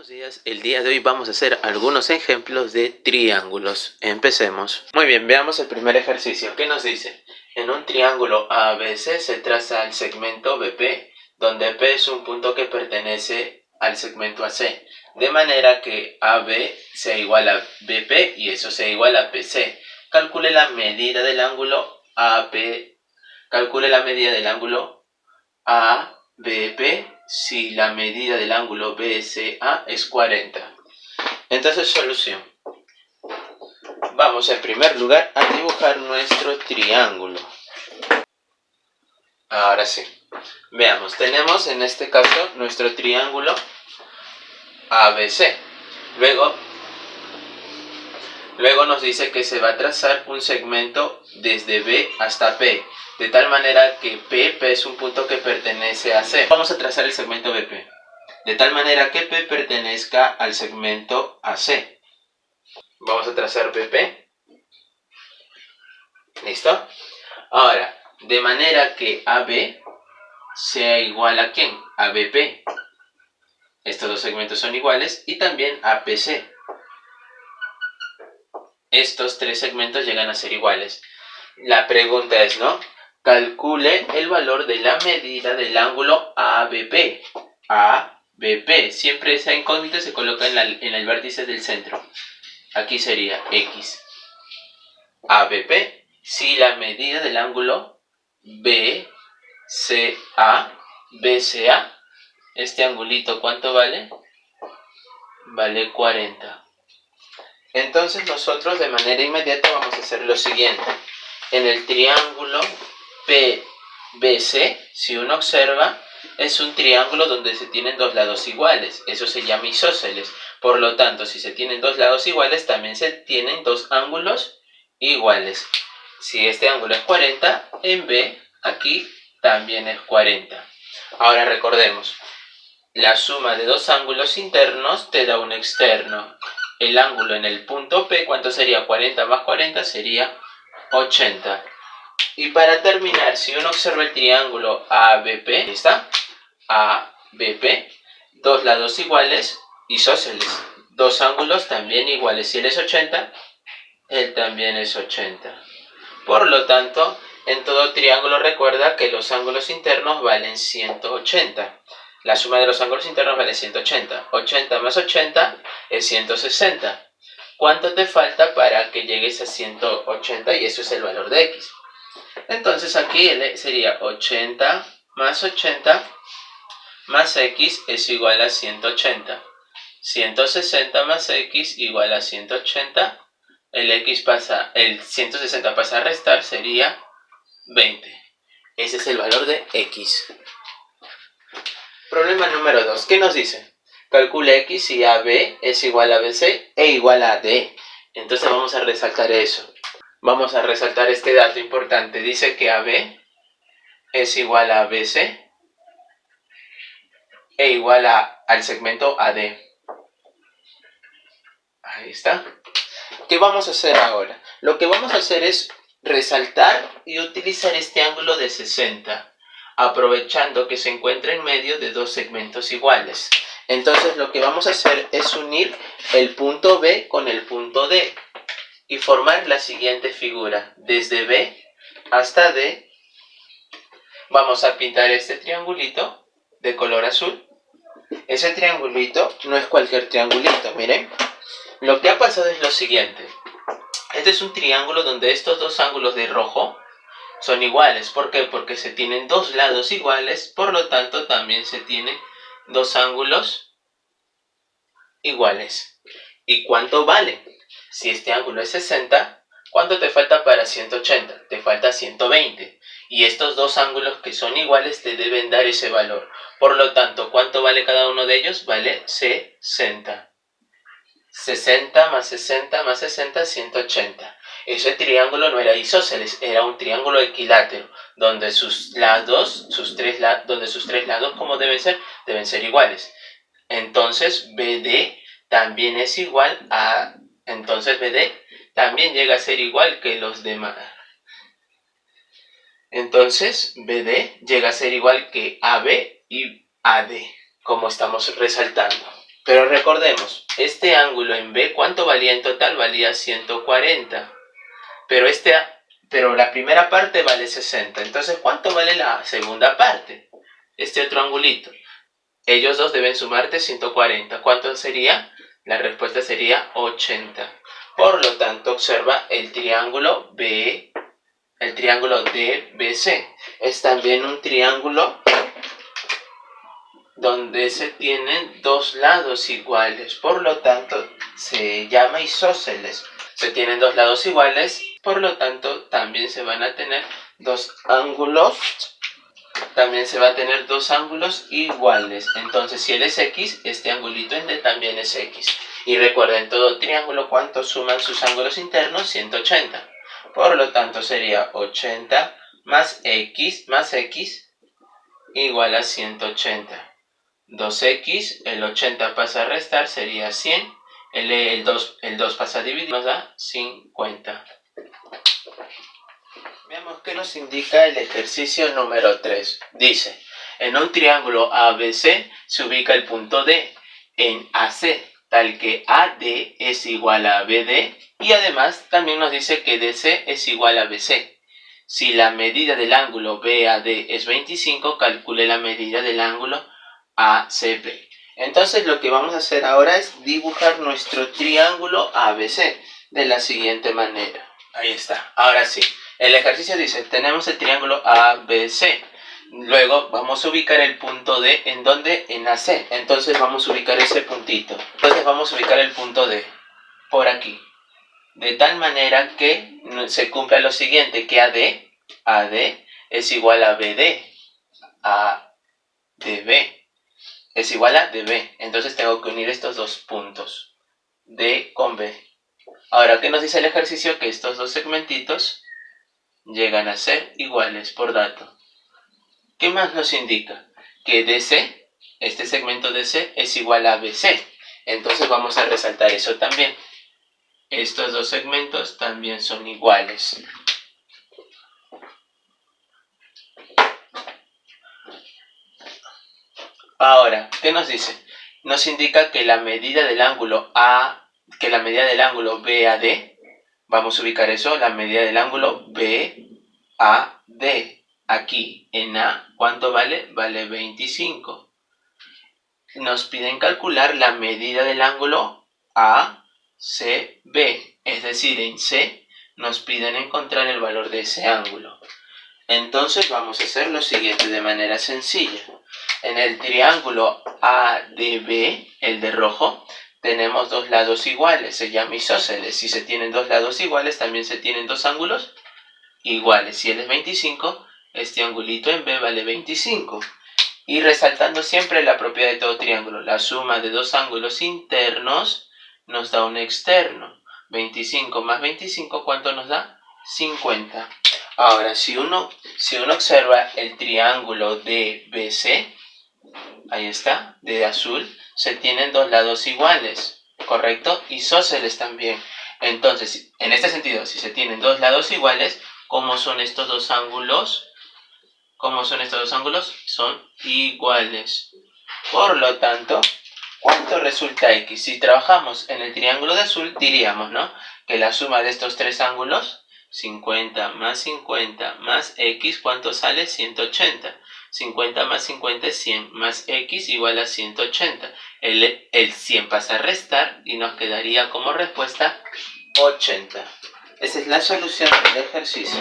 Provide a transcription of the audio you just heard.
Buenos días, el día de hoy vamos a hacer algunos ejemplos de triángulos. Empecemos. Muy bien, veamos el primer ejercicio. ¿Qué nos dice? En un triángulo ABC se traza el segmento BP, donde P es un punto que pertenece al segmento AC, de manera que AB sea igual a BP y eso sea igual a PC. Calcule la medida del ángulo AP. Calcule la medida del ángulo ABP si la medida del ángulo BCA es 40. Entonces, solución. Vamos en primer lugar a dibujar nuestro triángulo. Ahora sí. Veamos, tenemos en este caso nuestro triángulo ABC. Luego nos dice que se va a trazar un segmento desde B hasta P, de tal manera que P es un punto que pertenece a C. Vamos a trazar el segmento BP, de tal manera que P pertenezca al segmento AC. Vamos a trazar BP. ¿Listo? Ahora, de manera que AB sea igual a ¿quién? A BP. Estos dos segmentos son iguales y también a PC. Estos tres segmentos llegan a ser iguales. La pregunta es, ¿no? Calcule el valor de la medida del ángulo ABP. ABP. Siempre esa incógnita se coloca en el vértice del centro. Aquí sería X. ABP. Si la medida del ángulo BCA. BCA. Este angulito, ¿cuánto vale? Vale 40. Entonces nosotros de manera inmediata vamos a hacer lo siguiente. En el triángulo PBC, si uno observa, es un triángulo donde se tienen dos lados iguales. Eso se llama isósceles. Por lo tanto, si se tienen dos lados iguales, también se tienen dos ángulos iguales. Si este ángulo es 40, en B, aquí también es 40. Ahora recordemos, la suma de dos ángulos internos te da un externo. El ángulo en el punto P, ¿cuánto sería? 40 más 40 sería 80. Y para terminar, si uno observa el triángulo ABP, ahí está, ABP, dos lados iguales, isósceles, dos ángulos también iguales. Si él es 80, él también es 80. Por lo tanto, en todo triángulo recuerda que los ángulos internos valen 180. La suma de los ángulos internos vale 180. 80 más 80 es 160. ¿Cuánto te falta para que llegues a 180? Y eso es el valor de X. Entonces aquí sería 80 más X es igual a 180. 160 más X igual a 180. El 160 pasa a restar, sería 20. Ese es el valor de X. Problema número 2. ¿Qué nos dice? Calcule X si AB es igual a BC e igual a D. Entonces vamos a resaltar eso. Vamos a resaltar este dato importante. Dice que AB es igual a BC e igual al segmento AD. Ahí está. ¿Qué vamos a hacer ahora? Lo que vamos a hacer es resaltar y utilizar este ángulo de 60, aprovechando que se encuentra en medio de dos segmentos iguales. Entonces lo que vamos a hacer es unir el punto B con el punto D y formar la siguiente figura. Desde B hasta D vamos a pintar este triangulito de color azul. Ese triangulito no es cualquier triangulito, miren. Lo que ha pasado es lo siguiente. Este es un triángulo donde estos dos ángulos de rojo son iguales. ¿Por qué? Porque se tienen dos lados iguales, por lo tanto también se tienen dos ángulos iguales. ¿Y cuánto vale? Si este ángulo es 60, ¿cuánto te falta para 180? Te falta 120. Y estos dos ángulos que son iguales te deben dar ese valor. Por lo tanto, ¿cuánto vale cada uno de ellos? Vale 60. 60 más 60 más 60, 180. Ese triángulo no era isósceles, era un triángulo equilátero, donde sus tres lados, ¿cómo deben ser? Deben ser iguales. Entonces, BD también es igual a... Entonces, BD también llega a ser igual que los demás. Entonces, BD llega a ser igual que AB y AD, como estamos resaltando. Pero recordemos, este ángulo en B, ¿cuánto valía en total? Valía 140. Pero la primera parte vale 60. Entonces, ¿cuánto vale la segunda parte? Este otro angulito. Ellos dos deben sumarte 140. ¿Cuánto sería? La respuesta sería 80. Por lo tanto, observa el triángulo DBC. Es también un triángulo donde se tienen dos lados iguales. Por lo tanto, se llama isósceles. Se tienen dos lados iguales. Por lo tanto, también se van a tener dos ángulos. También se va a tener dos ángulos iguales. Entonces, si él es X, este angulito en D también es X. Y recuerden, todo triángulo, ¿cuánto suman sus ángulos internos? 180. Por lo tanto, sería 80 más X igual a 180. 2X, el 80 pasa a restar, sería 100. El 2 pasa a dividir, nos da 50. Veamos qué nos indica el ejercicio número 3. Dice, en un triángulo ABC se ubica el punto D en AC, tal que AD es igual a BD, y además también nos dice que DC es igual a BC. Si la medida del ángulo BAD es 25, calcule la medida del ángulo ACB. Entonces lo que vamos a hacer ahora es dibujar nuestro triángulo ABC de la siguiente manera. Ahí está, ahora sí. El ejercicio dice, tenemos el triángulo ABC. Luego vamos a ubicar el punto D, ¿en dónde? En AC. Entonces vamos a ubicar ese puntito. Entonces vamos a ubicar el punto D por aquí. De tal manera que se cumpla lo siguiente, que AD es igual a BD. ADB es igual a DB. Entonces tengo que unir estos dos puntos, D con B. Ahora, ¿qué nos dice el ejercicio? Que estos dos segmentitos llegan a ser iguales por dato. ¿Qué más nos indica? Que DC, este segmento DC, es igual a BC. Entonces vamos a resaltar eso también. Estos dos segmentos también son iguales. Ahora, ¿qué nos dice? Nos indica que la medida del ángulo BAD, vamos a ubicar eso, la medida del ángulo BAD, aquí en A, ¿cuánto vale? Vale 25. Nos piden calcular la medida del ángulo ACB, es decir, en C nos piden encontrar el valor de ese ángulo. Entonces vamos a hacer lo siguiente de manera sencilla. En el triángulo ADB, el de rojo, tenemos dos lados iguales, se llama isósceles. Si se tienen dos lados iguales, también se tienen dos ángulos iguales. Si él es 25, este angulito en B vale 25. Y resaltando siempre la propiedad de todo triángulo, la suma de dos ángulos internos nos da un externo. 25 más 25, ¿cuánto nos da? 50. Ahora, si uno observa el triángulo DBC, ahí está, de azul, se tienen dos lados iguales, ¿correcto? Isósceles también. Entonces, en este sentido, si se tienen dos lados iguales, ¿cómo son estos dos ángulos? ¿Cómo son estos dos ángulos? Son iguales. Por lo tanto, ¿cuánto resulta X? Si trabajamos en el triángulo de azul, diríamos, ¿no?, que la suma de estos tres ángulos, 50 más X, ¿cuánto sale? 180. 50 más 50 es 100, más X igual a 180. El 100 pasa a restar y nos quedaría como respuesta 80. Esa es la solución del ejercicio.